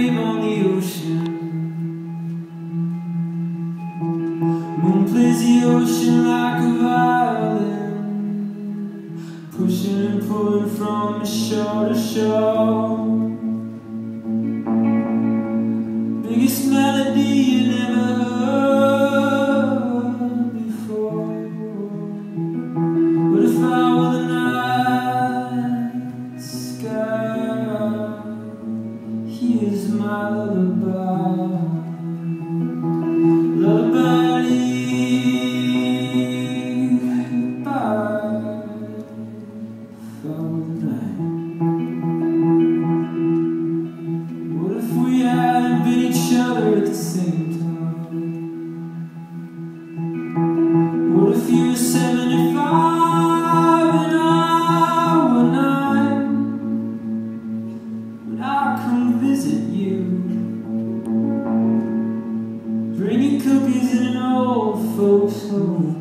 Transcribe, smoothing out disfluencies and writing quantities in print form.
wave on the ocean. Moon plays the ocean like a violin, pushing and pulling from shore to shore. Biggest melody you never heard before. What if I were the night sky? Here's my lullaby. Lullaby for the night. What if we hadn't been each other at the same time? What if you were 75 and I were 9? Would I come visit you, bringing cookies in an old folks' home?